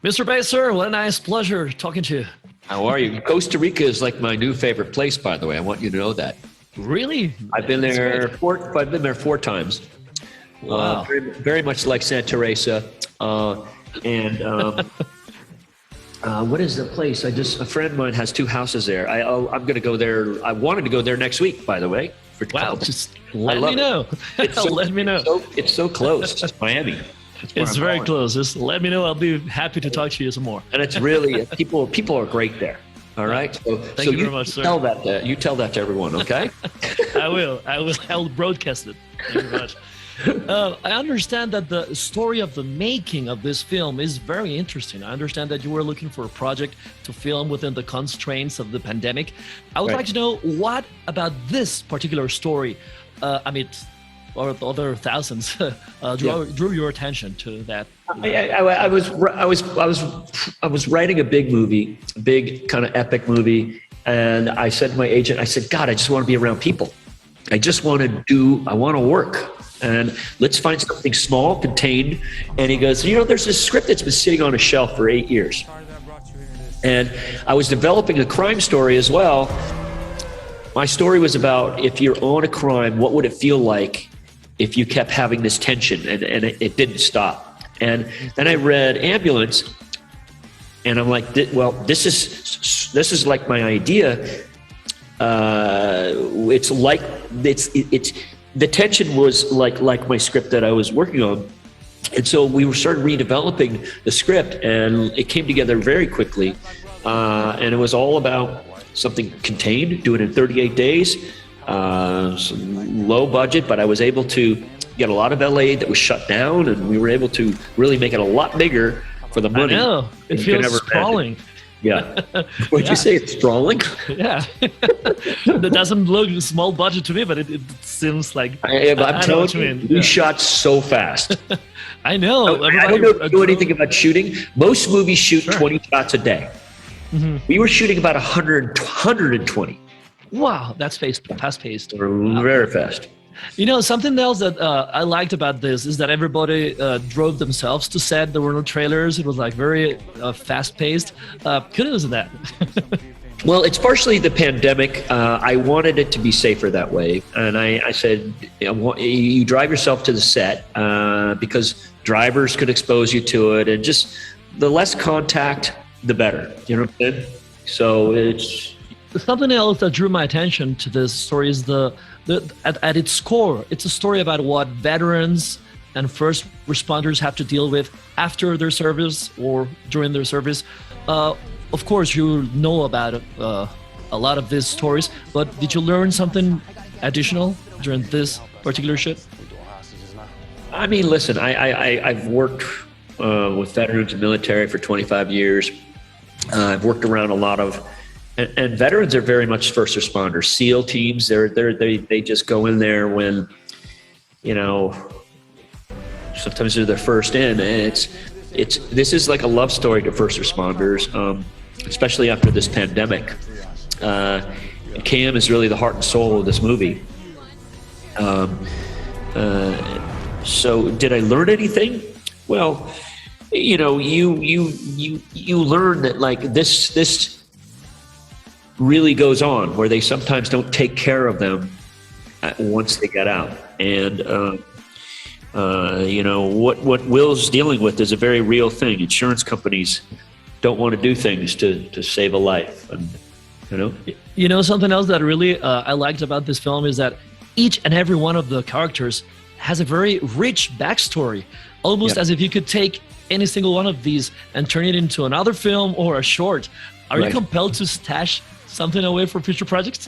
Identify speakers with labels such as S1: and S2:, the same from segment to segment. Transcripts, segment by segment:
S1: Mr. Baser, what a nice pleasure talking to you.
S2: How are you? Costa Rica is like my new favorite place, by the way. I want you to know that.
S1: Really?
S2: I've been there four times.
S1: Wow.
S2: Very much like Santa Teresa. What is the place? A friend of mine has 2 houses there. I'm going to go there. I wanted to go there next week, by the way.
S1: Wow, just let me know. Let me know.
S2: It's so close to Miami.
S1: It's very close. Just let me know. I'll be happy to talk to you some more.
S2: And it's really, people are great there. All right.
S1: Thank you very much, sir.
S2: You tell that to everyone, okay?
S1: I will. I'll broadcast it. Thank you very much. I understand that the story of the making of this film is very interesting. I understand that you were looking for a project to film within the constraints of the pandemic. I would like to know, what about this particular story, or the other thousands, drew your attention to that?
S2: I was writing a big movie, a big kind of epic movie, and I said to my agent, I said, God, I just want to be around people. I want to work. And let's find something small, contained. And he goes, there's this script that's been sitting on a shelf for 8 years. And I was developing a crime story as well. My story was about, if you're on a crime, what would it feel like if you kept having this tension and it didn't stop? And then I read Ambulance, and I'm like, well, this is like my idea. The tension was like my script that I was working on. And so we started redeveloping the script, and it came together very quickly. And it was all about something contained, do it in 38 days, low budget, but I was able to get a lot of LA that was shut down, and we were able to really make it a lot bigger for the money.
S1: I know. It feels sprawling.
S2: Yeah. What'd you say? It's sprawling?
S1: Yeah. That doesn't look small budget to me, but it seems like.
S2: I'm telling you, we shot so fast.
S1: I know.
S2: I don't know if you know anything about shooting. Most movies shoot 20 shots a day. Mm-hmm. We were shooting about 120.
S1: Wow, that's fast-paced.
S2: We're very fast.
S1: Something else that I liked about this is that everybody drove themselves to set. There were no trailers. It was very fast-paced. Kudos to that.
S2: Well, it's partially the pandemic. I wanted it to be safer that way. And I said, you drive yourself to the set because drivers could expose you to it. And just the less contact, the better. You know what I'm saying? So it's...
S1: Something else that drew my attention to this story is at its core, it's a story about what veterans and first responders have to deal with after their service or during their service. Of course, you know about a lot of these stories, but did you learn something additional during this particular shoot?
S2: I mean, listen, I've worked with veterans and military for 25 years. I've worked around a lot of... And veterans are very much first responders. SEAL teams, they just go in there when, sometimes they're the first in. And this is like a love story to first responders, especially after this pandemic. Cam is really the heart and soul of this movie. So did I learn anything? Well, you learn that this really goes on, where they sometimes don't take care of them once they get out. And, what Will's dealing with is a very real thing. Insurance companies don't want to do things to save a life. And,
S1: something else that really I liked about this film is that each and every one of the characters has a very rich backstory, almost as if you could take any single one of these and turn it into another film or a short. Are you compelled to stash something away for future projects?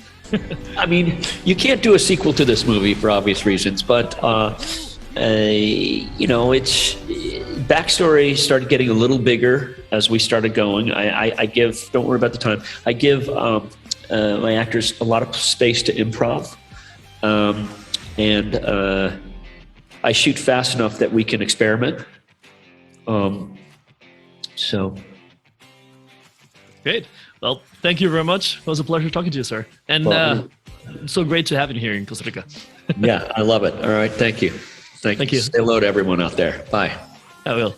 S2: I mean, you can't do a sequel to this movie for obvious reasons, but it's backstory started getting a little bigger as we started going. I give, don't worry about the time, I give my actors a lot of space to improv, and I shoot fast enough that we can experiment. So.
S1: Great. Well, thank you very much. It was a pleasure talking to you, sir. And so great to have you here in Costa Rica.
S2: Yeah, I love it. All right. Thank you. Thank you. Say hello to everyone out there. Bye.
S1: I will.